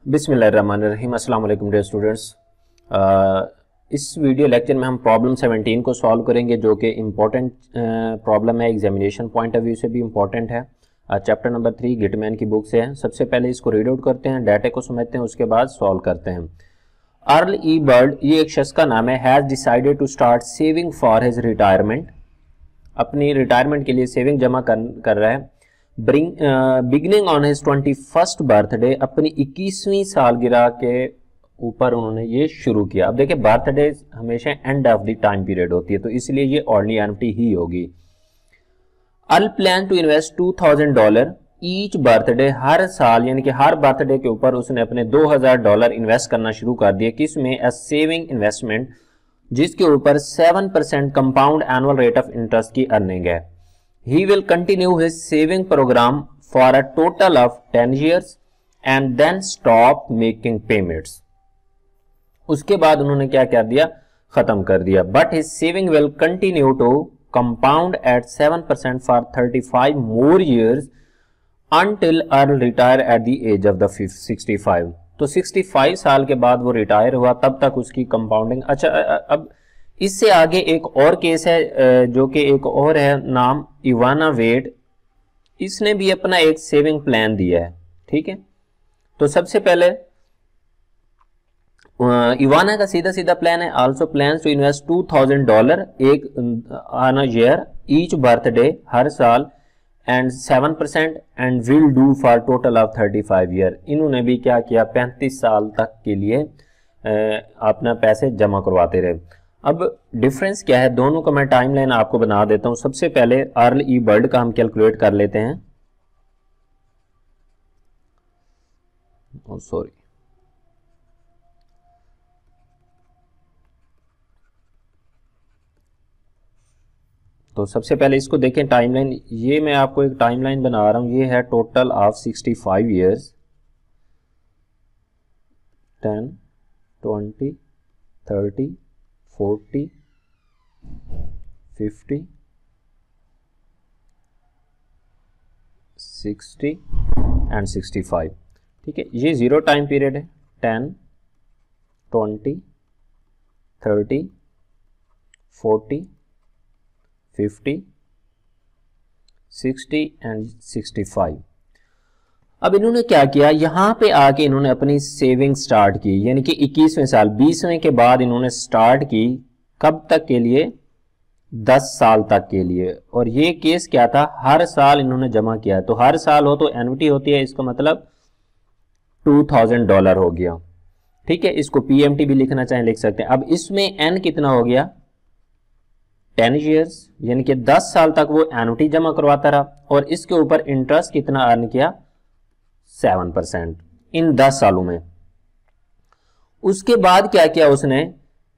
बिस्मिल्लाहिर्रहमानिर्रहीम। अस्सलाम वालेकुम डियर स्टूडेंट्स। इस वीडियो लेक्चर में हम प्रॉब्लम 17 को सॉल्व करेंगे, जो कि इम्पोर्टेंट प्रॉब्लम है, एग्जामिनेशन पॉइंट ऑफ व्यू से भी इम्पोर्टेंट है। चैप्टर नंबर 3 गिटमैन की बुक से है। सबसे पहले इसको रीड आउट करते हैं, डाटा को समझते हैं, उसके बाद सॉल्व करते हैं। अर्ल ई बर्ड, ये एक शख्स का नाम है, has decided to start saving for his retirement, अपनी रिटायरमेंट के लिए सेविंग जमा कर रहा है। Beginning on his 21st birthday, अपनी 21वीं सालगिरह के ऊपर उन्होंने ये शुरू किया। अब देखिए बर्थडे हमेशा end of the time period होती है, तो इसलिए ये ऑर्डिनरी एनएफटी ही होगी। I'll plan to invest $2000 each birthday, हर साल यानी कि हर बर्थडे के ऊपर उसने अपने $2000 इन्वेस्ट करना शुरू कर दिया। किस में? ए सेविंग इन्वेस्टमेंट, जिसके ऊपर 7% compound annual rate of interest की अर्निंग है। He will continue his saving program for a total of 10 years and then stop making payments. उसके बाद उन्होंने क्या कर दिया? खत्म कर दिया। But his saving will continue to compound at 7% for 35 more years until Earl retire at the age of the 65. तो 65 साल के बाद वो रिटायर हुआ, तब तक उसकी कंपाउंडिंग। अच्छा, अब इससे आगे एक और केस है, जो कि एक और है, नाम इवाना वेड। इसने भी अपना एक सेविंग प्लान दिया है, ठीक है। तो सबसे पहले इवाना का सीधा सीधा प्लान है, आल्सो प्लान्स टू इन्वेस्ट $2000 एक on a year each birthday, हर साल, and 7% and will do for total of 35 year. इन्होंने भी क्या किया? 35 साल तक के लिए अपना पैसे जमा करवाते रहे। अब डिफरेंस क्या है दोनों का, मैं टाइमलाइन आपको बना देता हूं। सबसे पहले अर्ल ई बर्ड का हम कैलकुलेट कर लेते हैं। सॉरी, तो सबसे पहले इसको देखें टाइमलाइन। ये मैं आपको एक टाइमलाइन बना रहा हूं, ये है टोटल ऑफ 65 ईयर्स, 10, 20, 30, 40, 50, 60 एंड 65, ठीक है। ये जीरो टाइम पीरियड है। 10, 20, 30, 40, 50, 60 एंड 65। अब इन्होंने क्या किया? यहां पे आके इन्होंने अपनी सेविंग स्टार्ट की, यानी कि 21वें साल, 20वें के बाद इन्होंने स्टार्ट की। कब तक के लिए? 10 साल तक के लिए। और ये केस क्या था? हर साल इन्होंने जमा किया। तो हर साल हो तो एन्युटी होती है, इसका मतलब $2000 हो गया, ठीक है। इसको पीएमटी भी लिखना चाहें लिख सकते हैं। अब इसमें एन कितना हो गया? 10 ईयर्स, यानी कि 10 साल तक वो एन्युटी जमा करवाता रहा, और इसके ऊपर इंटरेस्ट कितना अर्न किया? 7% इन 10 सालों में। उसके बाद क्या किया उसने?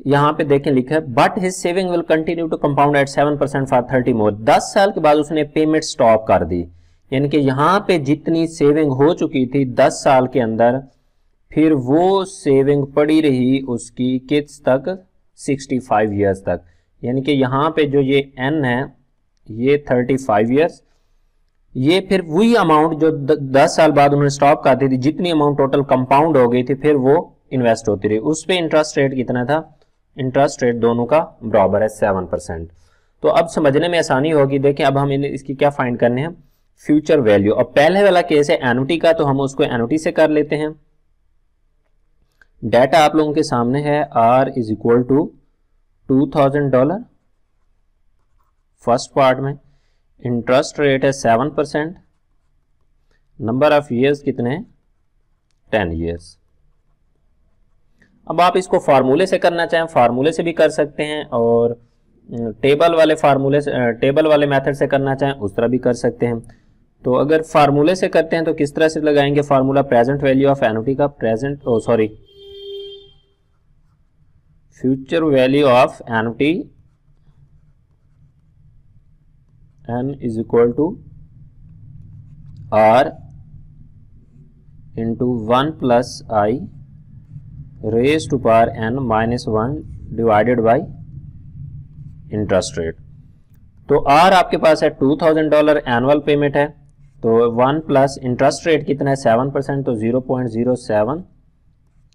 यहां पे देखें लिखा है, but his saving will continue to compound at 7% for 30 more. 10 साल के बाद उसने पेमेंट स्टॉप कर दी, यानी कि यहां पे जितनी सेविंग हो चुकी थी 10 साल के अंदर, फिर वो सेविंग पड़ी रही उसकी किस तक? 65 ईयर्स तक। यानी कि यहां पे जो ये एन है, ये 35 ईयर्स, ये फिर वही अमाउंट जो 10 साल बाद उन्होंने स्टॉप कर दी थी, जितनी अमाउंट टोटल कंपाउंड हो गई थी, फिर वो इन्वेस्ट होती रही। उस पे इंटरेस्ट रेट कितना था? इंटरेस्ट रेट दोनों का बराबर है 7%। तो अब समझने में आसानी होगी। देखें अब हम इसकी क्या फाइंड करने हैं? Future value. अब पहले वाला केस है एन्युटी का, तो हम उसको एन्युटी से कर लेते हैं। डाटा आप लोगों के सामने है। R is equal to $2000 first part में, इंटरेस्ट रेट है 7%, नंबर ऑफ ईयर्स कितने? 10 ईयर्स। अब आप इसको फार्मूले से करना चाहें फार्मूले से भी कर सकते हैं, और टेबल वाले मेथड से करना चाहें उस तरह भी कर सकते हैं। तो अगर फार्मूले से करते हैं तो किस तरह से लगाएंगे formula? Present value of annuity का future value of annuity n is equal to R into 1 plus I raised to power n minus 1 divided by interest rate। तो R आपके पास है $2000 एनुअल पेमेंट है, तो 1 प्लस इंटरेस्ट रेट कितना है 7%, तो 0.07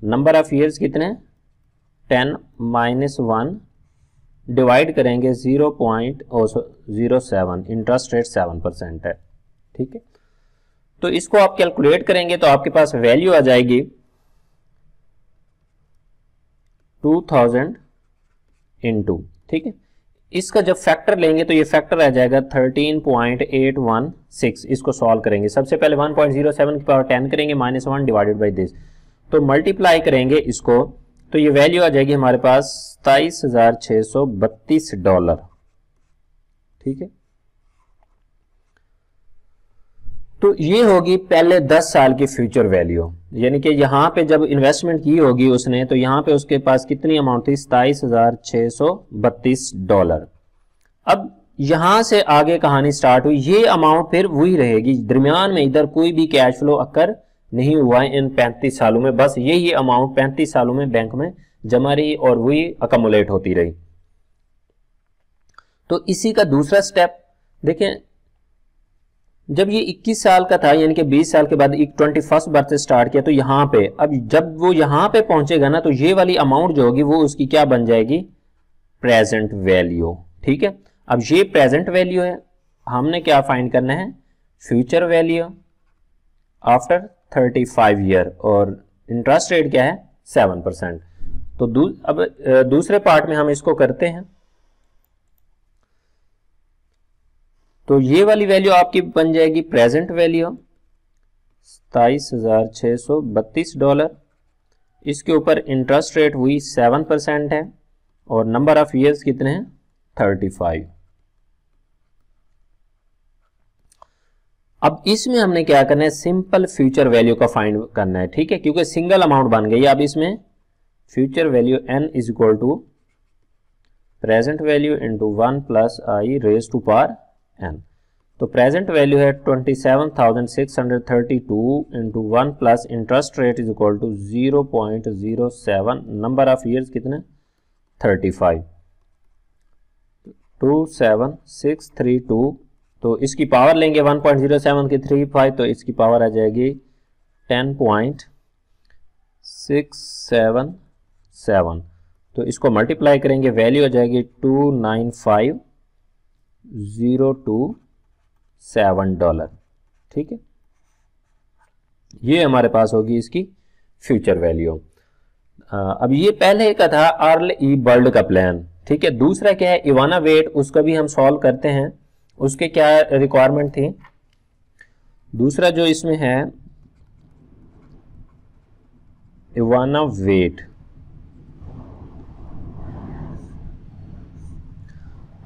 number of years कितने 10 माइनस 1 डिवाइड करेंगे 0.07, इंटरेस्ट रेट 7% है। ठीक है, तो इसको आप कैलकुलेट करेंगे तो आपके पास वैल्यू आ जाएगी 2000 इंटू, ठीक है, इसका जब फैक्टर लेंगे तो ये फैक्टर आ जाएगा 13.816। इसको सॉल्व करेंगे, सबसे पहले 1.07 की पावर 10 करेंगे माइनस 1 डिवाइडेड बाई दिस, तो मल्टीप्लाई करेंगे इसको, तो ये वैल्यू आ जाएगी हमारे पास $27,632। ठीक है, तो ये होगी पहले 10 साल की फ्यूचर वैल्यू, यानी कि यहां पे जब इन्वेस्टमेंट की होगी उसने, तो यहां पे उसके पास कितनी अमाउंट थी $27,632। अब यहां से आगे कहानी स्टार्ट हुई, ये अमाउंट फिर वही रहेगी, दरमियान में इधर कोई भी कैश फ्लो अकर नहीं हुआ है इन 35 सालों में, बस यही अमाउंट 35 सालों में बैंक में जमा रही और वही अकमुलेट होती रही। तो इसी का दूसरा स्टेप देखें, जब ये 21 साल का था यानी कि 20 साल के बाद 21st बर्थ स्टार्ट किया, तो यहां पे अब जब वो यहां पे पहुंचेगा ना, तो ये वाली अमाउंट जो होगी वो उसकी क्या बन जाएगी, प्रेजेंट वैल्यू। ठीक है, अब ये प्रेजेंट वैल्यू है, हमने क्या फाइंड करना है, फ्यूचर वैल्यू आफ्टर 35 ईयर, और इंटरेस्ट रेट क्या है 7%। तो अब दूसरे पार्ट में हम इसको करते हैं, तो ये वाली वैल्यू आपकी बन जाएगी प्रेजेंट वैल्यू $27,632, इसके ऊपर इंटरेस्ट रेट हुई 7% है, और नंबर ऑफ ईयर्स कितने हैं 35। अब इसमें हमने क्या करना है, सिंपल फ्यूचर वैल्यू का फाइंड करना है। ठीक है, क्योंकि सिंगल अमाउंट बन गई। अब इसमें future value n is equal to present value into 1 plus i raise to power n। तो प्रेजेंट वैल्यू है 27,632 into 1 plus interest rate is equal to 0.07, number of years कितने 35, 27632, तो इसकी पावर लेंगे 1.07 की 35, तो इसकी पावर आ जाएगी 10.677, तो इसको मल्टीप्लाई करेंगे, वैल्यू आ जाएगी $295,027। ठीक है, ये हमारे पास होगी इसकी फ्यूचर वैल्यू। अब ये पहले का था अर्ल ई बर्ड का प्लान। ठीक है, दूसरा क्या है इवाना वेट, उसका भी हम सॉल्व करते हैं, उसके क्या रिक्वायरमेंट थी। दूसरा जो इसमें है इवाना वेट,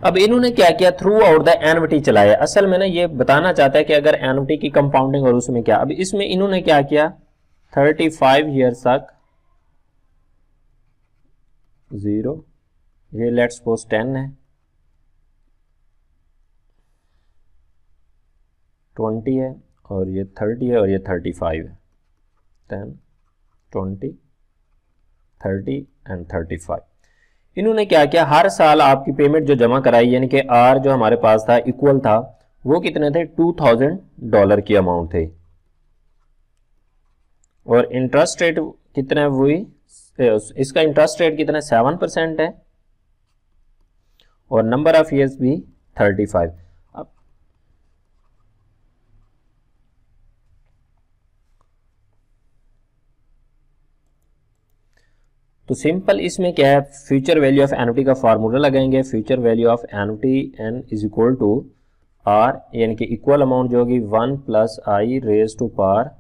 अब इन्होंने क्या किया, थ्रू आउट द एनविटी चलाया। असल में ना ये बताना चाहता है कि अगर एनविटी की कंपाउंडिंग और उसमें क्या, अब इसमें इन्होंने क्या किया 35 ईयर्स तक 0, ये लेट्स सपोज 10 है, 20 है, और ये 30 है, और ये 35 है, 10 20 30 एंड 35। इन्होंने क्या किया, हर साल आपकी पेमेंट जो जमा कराई, यानी कि आर जो हमारे पास था इक्वल था, वो कितने थे $2,000 की अमाउंट थे, और इंटरेस्ट रेट कितना है वही, इसका इंटरेस्ट रेट कितना 7% है, और नंबर ऑफ ईयर्स भी 35। अब तो सिंपल इसमें क्या है, फ्यूचर वैल्यू ऑफ एनुटी का फार्मूला लगाएंगे, future value of annuity n is equal to R, यानी कि इक्वल अमाउंट जो होगी 1 plus i raise to power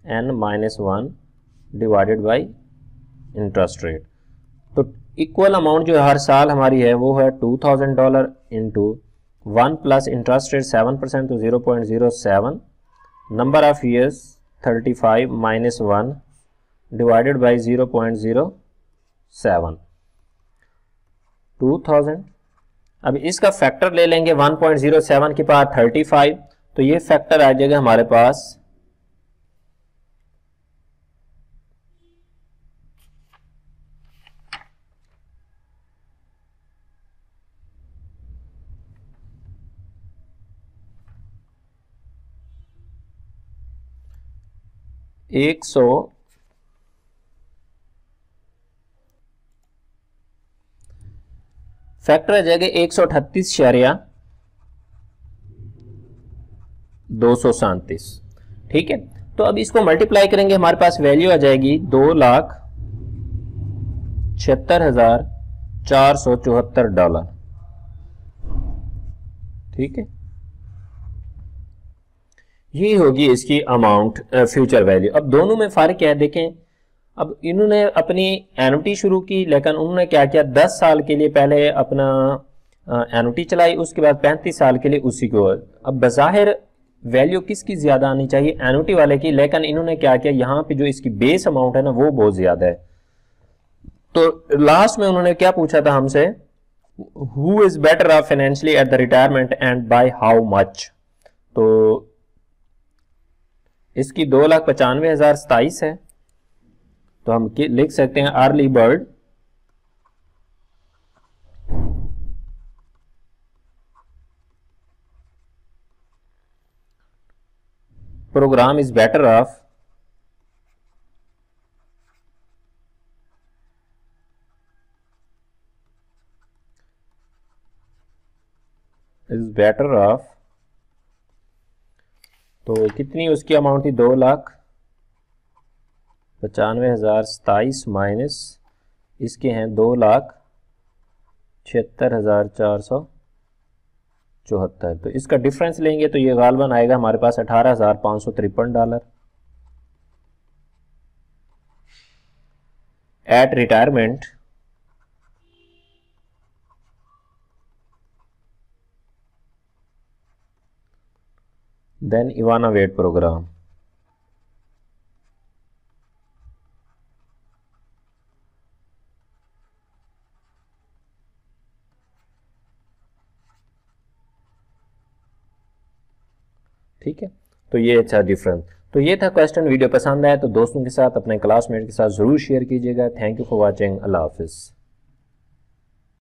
n minus 1 divided by interest rate. तो इक्वल अमाउंट जो हर साल हमारी है वो है $2,000 इंटू 1 प्लस इंटरेस्ट रेट 7%, तो 0.07, number of years 35 minus 1 divided by 0.07, 2000। अब इसका फैक्टर ले लेंगे 1.07 की पावर 35, तो ये फैक्टर आ जाएगा हमारे पास 100 फैक्टर आ जाएगा 138,237। ठीक है, तो अब इसको मल्टीप्लाई करेंगे, हमारे पास वैल्यू आ जाएगी 2,76,474 डॉलर। ठीक है, ये होगी इसकी अमाउंट, फ्यूचर वैल्यू। अब दोनों में फर्क क्या है देखें। अब इन्होंने अपनी एनुटी शुरू की, लेकिन उन्होंने क्या किया, 10 साल के लिए पहले अपना एनुटी चलाई, उसके बाद 35 साल के लिए उसी को। अब बज़ाहिर वैल्यू किसकी ज्यादा आनी चाहिए, एनुटी वाले की, लेकिन इन्होंने क्या किया, यहाँ पे जो इसकी बेस अमाउंट है ना वो बहुत ज्यादा है। तो लास्ट में उन्होंने क्या पूछा था हमसे, who is better off financially at the retirement and by how much. तो इसकी 2,95,027 है, तो हम लिख सकते हैं early bird programme is better off तो कितनी उसकी अमाउंट थी, 2,95,027 माइनस इसके हैं 2,76,474। तो इसका डिफरेंस लेंगे तो ये गालबन आएगा हमारे पास 18,553 dollar. At retirement then evaluate program. ठीक है, तो ये अच्छा डिफरेंस। तो ये था क्वेश्चन। वीडियो पसंद आया तो दोस्तों के साथ, अपने क्लासमेट के साथ जरूर शेयर कीजिएगा। Thank you for watching. अल्लाह हाफिज़।